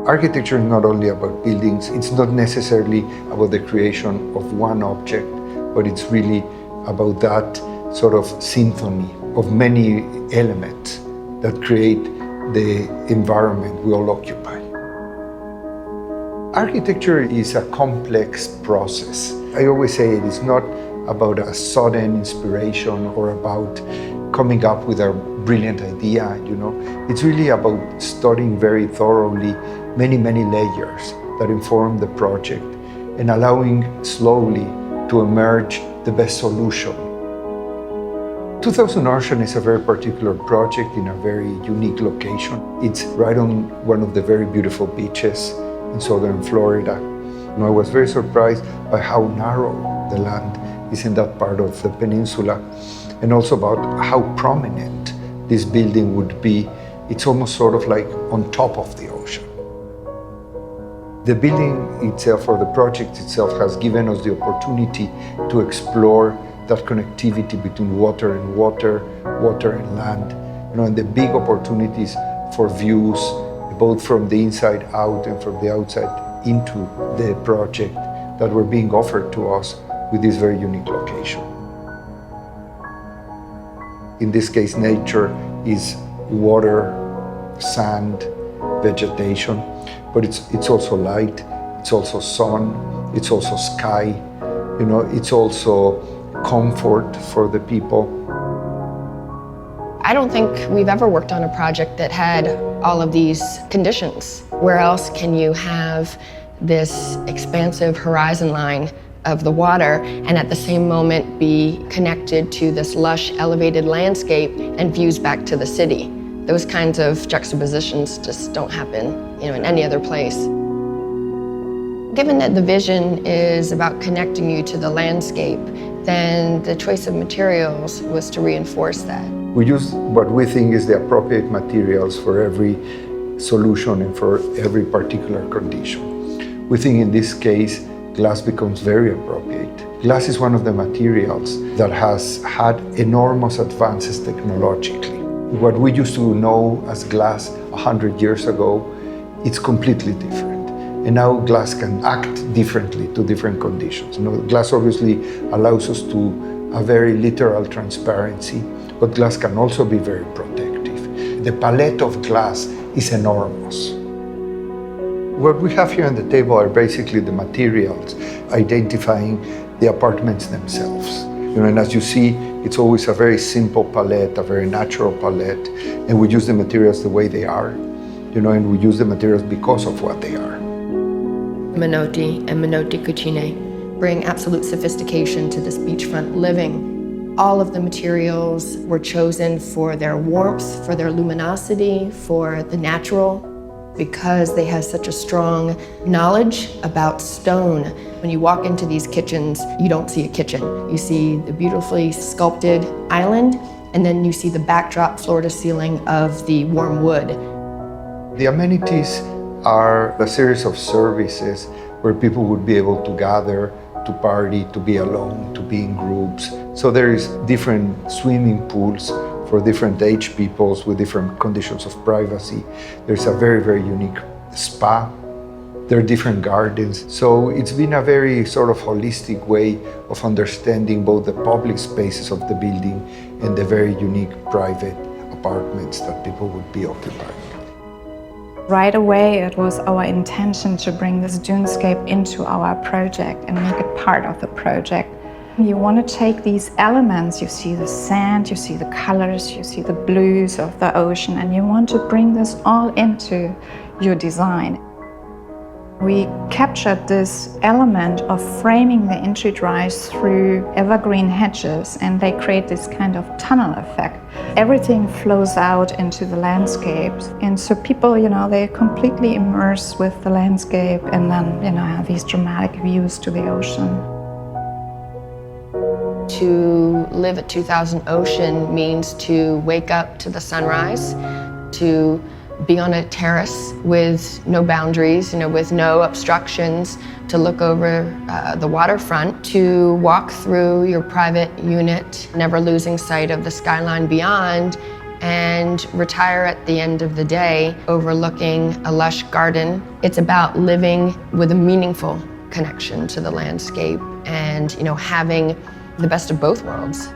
Architecture is not only about buildings, it's not necessarily about the creation of one object, but it's really about that sort of symphony of many elements that create the environment we all occupy. Architecture is a complex process. I always say it is not about a sudden inspiration or about coming up with a brilliant idea, It's really about studying very thoroughly many layers that inform the project and allowing slowly to emerge the best solution. 2000 Ocean is a very particular project in a very unique location. It's right on one of the very beautiful beaches in southern Florida. I was very surprised by how narrow the land is in that part of the peninsula, and also about how prominent this building would be. It's almost sort of like on top of the ocean. The building itself, or the project itself, has given us the opportunity to explore that connectivity between water and water, water and land, and the big opportunities for views, both from the inside out and from the outside into the project that were being offered to us with this very unique location. In this case, nature is water, sand, vegetation, but it's also light, it's also sun, it's also sky, it's also comfort for the people. I don't think we've ever worked on a project that had all of these conditions. Where else can you have this expansive horizon line of the water and at the same moment be connected to this lush, elevated landscape and views back to the city? Those kinds of juxtapositions just don't happen, in any other place. Given that the vision is about connecting you to the landscape, then the choice of materials was to reinforce that. We use what we think is the appropriate materials for every solution and for every particular condition. We think in this case, glass becomes very appropriate. Glass is one of the materials that has had enormous advances technologically. What we used to know as glass 100 years ago, it's completely different. And now glass can act differently to different conditions. Glass obviously allows us to a very literal transparency, but glass can also be very protective. The palette of glass is enormous. What we have here on the table are basically the materials, identifying the apartments themselves. And as you see, it's always a very simple palette, a very natural palette, and we use the materials the way they are, and we use the materials because of what they are. Minotti and Minotti Cucine bring absolute sophistication to this beachfront living. All of the materials were chosen for their warmth, for their luminosity, for the natural, because they have such a strong knowledge about stone. When you walk into these kitchens, you don't see a kitchen. You see the beautifully sculpted island, and then you see the backdrop floor-to-ceiling of the warm wood. The amenities are a series of services where people would be able to gather, to party, to be alone, to be in groups. So there is different swimming pools for different age peoples with different conditions of privacy. There's a very unique spa. There are different gardens. So it's been a very sort of holistic way of understanding both the public spaces of the building and the very unique private apartments that people would be occupying. Right away, it was our intention to bring this dunescape into our project and make it part of the project. You want to take these elements, you see the sand, you see the colors, you see the blues of the ocean, and you want to bring this all into your design. We captured this element of framing the entry drives through evergreen hedges, and they create this kind of tunnel effect. Everything flows out into the landscape, and so people, they're completely immersed with the landscape, and then, have these dramatic views to the ocean. To live at 2000 Ocean means to wake up to the sunrise, to be on a terrace with no boundaries, with no obstructions, to look over the waterfront, to walk through your private unit, never losing sight of the skyline beyond, and retire at the end of the day overlooking a lush garden. It's about living with a meaningful connection to the landscape and, having the best of both worlds.